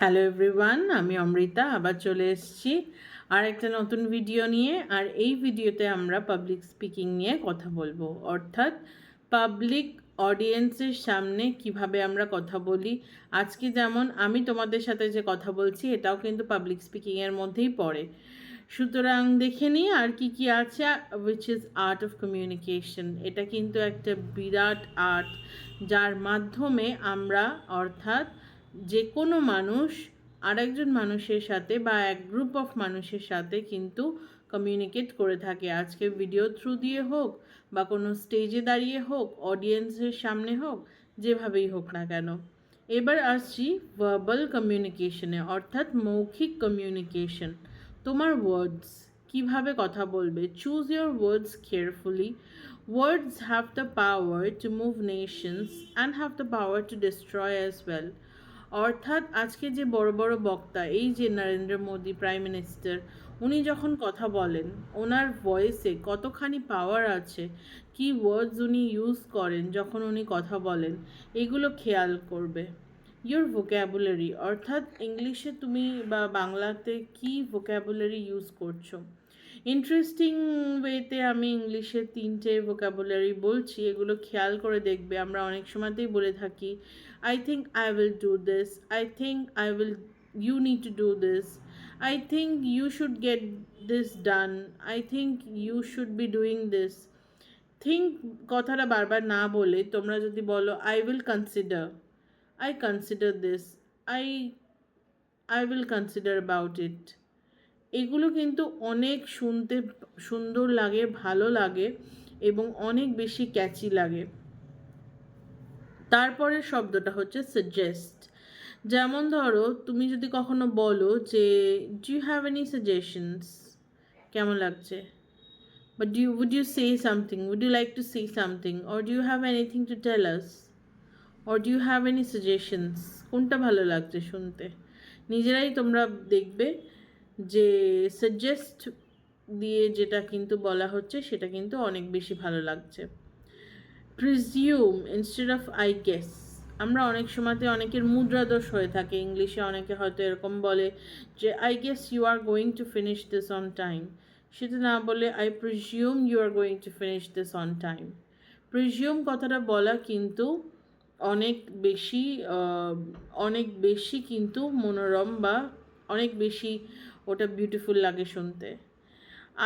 Hello everyone, আমি অমৃতা আবার চলে এসেছি আর একটা নতুন ভিডিও নিয়ে। আর এই ভিডিওতে আমরা পাবলিক স্পিকিং নিয়ে কথা বলবো, অর্থাৎ পাবলিক অডিয়েন্সের সামনে কিভাবে আমরা কথা বলি। আজকে যেমন আমি তোমাদের সাথে যে কথা বলছি, এটাও কিন্তু পাবলিক স্পিকিংয়ের মধ্যেই পড়ে। সুতরাং দেখে নিই আর কি কি আছে, which is art of communication. এটা কিন্তু একটা বিরাট আর্ট, যার মাধ্যমে আমরা, অর্থাৎ যে কোনো মানুষ আরেকজন মানুষের সাথে বা এক গ্রুপ অফ মানুষের সাথে কিন্তু কমিউনিকেট করে থাকে। আজকে ভিডিও থ্রু দিয়ে হোক বা কোনো স্টেজে দাঁড়িয়ে হোক, অডিয়েন্সের সামনে হোক, যেভাবেই হোক না কেন। এবার আসছি ভার্বাল কমিউনিকেশনে, অর্থাৎ মৌখিক কমিউনিকেশন। তোমার ওয়ার্ডস, কিভাবে কথা বলবে। Choose your words carefully. Words have the power to move Nations and have the power to destroy as well. অর্থাৎ আজকে যে বড় বড় বক্তা, এই যে নরেন্দ্র মোদী প্রাইম মিনিস্টার, উনি যখন কথা বলেন, ওনার ভয়েসে কতখানি পাওয়ার আছে, কি ওয়ার্ডস উনি ইউজ করেন যখন উনি কথা বলেন, এগুলো খেয়াল করবে। ইয়োর ভোক্যাবুলারি, অর্থাৎ ইংলিশে তুমি বা বাংলাতে কি ভোক্যাবুলারি ইউজ করছো। ইন্টারেস্টিং ওয়েতে আমি ইংলিশে 3টে ভোকাবুলারি বলছি, এগুলো খেয়াল করে দেখবে। আমরা অনেক সময়তেই বলে থাকি, I think I will do this, I think I will, you need to do this, I think you should get this done, I think you should be doing this. Think কথাটা বারবার না বলে তোমরা যদি বলো, I will consider, I consider this, I I will consider about it, এগুলো কিন্তু অনেক শুনতে সুন্দর লাগে, ভালো লাগে এবং অনেক বেশি ক্যাচি লাগে। তারপরের শব্দটা হচ্ছে সাজেস্ট। যেমন ধরো, তুমি যদি কখনো বলো যে, do you have any suggestions, কেমন লাগছে, বা would you say something, would you like to say something, or do you have anything to tell us, or do you have any suggestions, কোনটা ভালো লাগছে শুনতে। নিজেরাই তোমরা দেখবে যে সাজেস্ট দিয়ে যেটা কিন্তু বলা হচ্ছে, সেটা কিন্তু অনেক বেশি ভালো লাগছে। Presume instead of I guess. আমরা অনেক সময়তে অনেকের মুদ্রা দোষ হয়ে থাকে, ইংলিশে অনেকে হয়তো এরকম বলে যে, I guess you are going to finish this on time, সেটা না বলে I presume you are going to finish this on time. Presume কথাটা বলা কিন্তু অনেক বেশি অনেক বেশি কিন্তু মনোরম, বা অনেক বেশি ওটা বিউটিফুল লাগে শুনতে।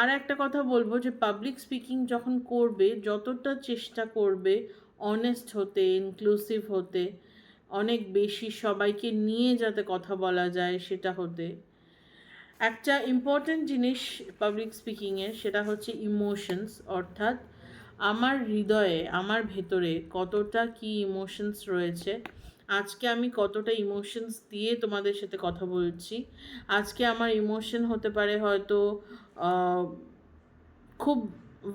আর একটা কথা বলবো যে পাবলিক স্পিকিং যখন করবে, যতটা চেষ্টা করবে অনেস্ট হতে, ইনক্লুসিভ হতে, অনেক বেশি সবাইকে নিয়ে যাতে কথা বলা যায় সেটা হতে। একটা ইম্পর্ট্যান্ট জিনিস পাবলিক স্পিকিংয়ের, সেটা হচ্ছে ইমোশনস, অর্থাৎ আমার হৃদয়ে, আমার ভেতরে কতটা কি ইমোশনস রয়েছে। আজকে আমি কতটা ইমোশনস দিয়ে তোমাদের সাথে কথা বলছি। আজকে আমার ইমোশন হতে পারে হয়তো খুব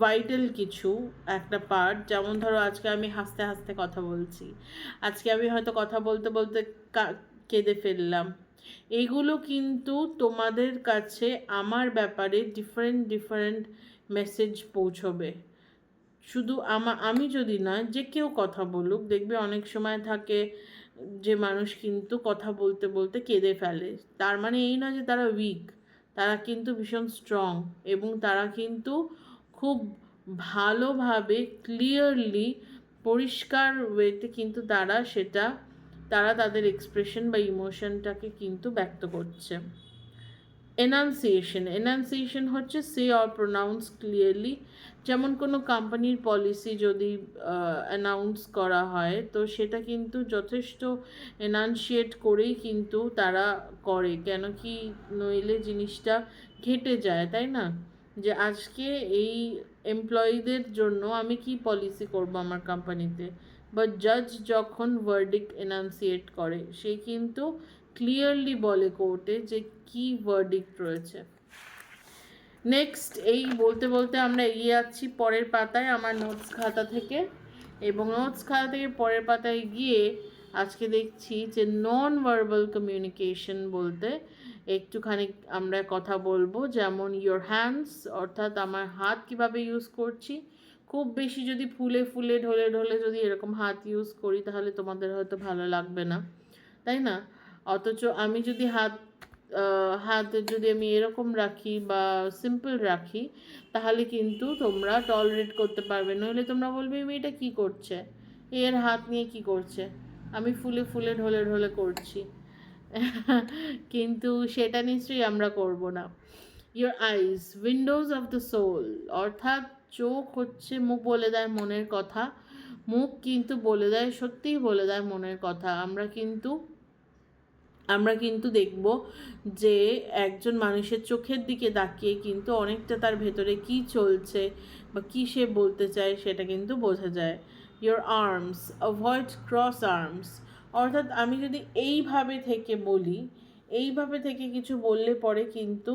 ভাইটাল কিছু একটা পার্ট, যেমন ধরো আজকে আমি হাসতে হাসতে কথা বলছি, আজকে আমি হয়তো কথা বলতে বলতে কেঁদে ফেললাম। এগুলো কিন্তু তোমাদের কাছে আমার ব্যাপারে ডিফারেন্ট ডিফারেন্ট মেসেজ পৌঁছবে। শুধু আমি যদি না, যে কেউ কথা বলুক, দেখবে অনেক সময় থাকে যে মানুষ কিন্তু কথা বলতে বলতে কেঁদে ফেলে। তার মানে এই নয় যে তারা উইক, তারা কিন্তু ভীষণ স্ট্রং, এবং তারা কিন্তু খুব ভালোভাবে ক্লিয়ারলি পরিষ্কার ওয়েতে কিন্তু তারা তাদের এক্সপ্রেশন বা ইমোশনটাকে কিন্তু ব্যক্ত করছে। এনাউন্সিয়েশন হচ্ছে সে অর প্রোনাউন্স ক্লিয়ারলি। যেমন কোনো কোম্পানির পলিসি যদি অ্যানাউন্স করা হয়, তো সেটা কিন্তু যথেষ্ট এনাউন্সিয়েট করেই কিন্তু তারা করে, কেন কি নইলে জিনিসটা ঘেটে যায়, তাই না? যে আজকে এই এমপ্লয়ীদের জন্য আমি কি পলিসি করব আমার কোম্পানিতে, বা জাজ যখন ভার্ডিক্ট এনাউন্সিয়েট করে, সে কিন্তু ক্লিয়ারলি বলে কোর্টে যে কি ভার্ডিক্ট রয়েছে। নেক্সট, এই বলতে বলতে আমরা এগিয়ে যাচ্ছি পরের পাতায় আমার নোটস খাতা থেকে, এবং নোটস খাতা থেকে পরের পাতায় গিয়ে আজকে দেখছি যে নন ভার্বাল কমিউনিকেশন বলতে একটুখানি আমরা কথা বলবো। যেমন ইয়োর হ্যান্ডস, অর্থাৎ আমার হাত কিভাবে ইউজ করছি। খুব বেশি যদি ফুলে ফুলে ঢলে ঢলে যদি এরকম হাত ইউজ করি, তাহলে তোমাদের হয়তো ভালো লাগবে না, তাই না? অথচ আমি যদি হাত যদি আমি এরকম রাখি বা সিম্পল রাখি, তাহলে কিন্তু তোমরা টলারেট করতে পারবে, নইলে তোমরা বলবে এই মেয়েটা কী করছে, এর হাত নিয়ে কি করছে, আমি ফুলে ফুলে ঢলে ঢলে করছি। কিন্তু সেটা নিশ্চয়ই আমরা করব না। Your eyes windows of the soul, অর্থাৎ চোখ হচ্ছে, মুখ বলে দেয় মনের কথা, মুখ কিন্তু বলে দেয়, সত্যিই বলে দেয় মনের কথা। আমরা কিন্তু দেখব যে একজন মানুষের চোখের দিকে তাকিয়ে কিন্তু অনেকটা তার ভেতরে কি চলছে বা কী সে বলতে চায় সেটা কিন্তু বোঝা যায়। Your arms, avoid cross arms, অর্থাৎ আমি যদি এইভাবে থেকে বলি, এইভাবে থেকে কিছু বললে পরে কিন্তু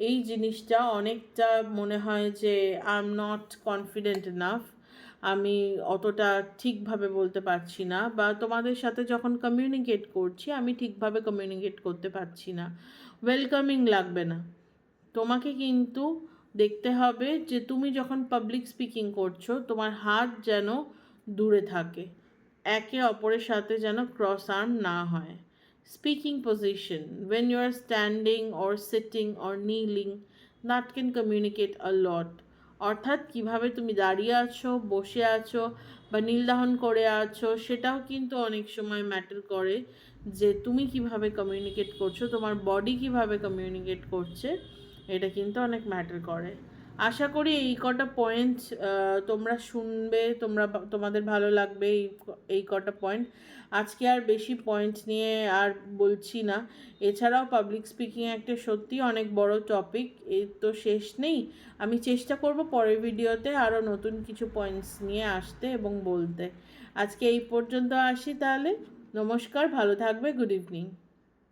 এই জিনিসটা অনেকটা মনে হয় যে I am not confident enough, আমি অতটা ঠিকভাবে বলতে পারছি না, বা তোমাদের সাথে যখন কমিউনিকেট করছি আমি ঠিকভাবে কমিউনিকেট করতে পারছি না, ওয়েলকামিং লাগবে না। তোমাকে কিন্তু দেখতে হবে যে তুমি যখন পাবলিক স্পিকিং করছো তোমার হাত যেন দূরে থাকে, একে অপরের সাথে যেন ক্রস আর্ম না হয়। Speaking position, when you are standing or sitting or kneeling, that can communicate a lot, অর্থাৎ কিভাবে তুমি দাঁড়িয়ে আছো, বসে আছো বা নীলদাহন করে আছো, সেটাও কিন্তু অনেক সময় ম্যাটার করে যে তুমি কিভাবে কমিউনিকেট করছো, তোমার বডি কিভাবে কমিউনিকেট করছে, এটা কিন্তু অনেক ম্যাটার করে। আশা করি এই কটা পয়েন্ট তোমরা শুনবে, তোমাদের ভালো লাগবে এই কটা পয়েন্ট। আজকে আর বেশি পয়েন্ট নিয়ে আর বলছি না। এছাড়াও পাবলিক স্পিকিং একটা সত্যি অনেক বড় টপিক, এর তো শেষ নেই। আমি চেষ্টা করব পরের ভিডিওতে আরও নতুন কিছু পয়েন্টস নিয়ে আসতে এবং বলতে। আজকে এই পর্যন্ত আসি তাহলে। নমস্কার, ভালো থাকবে, গুড ইভিনিং।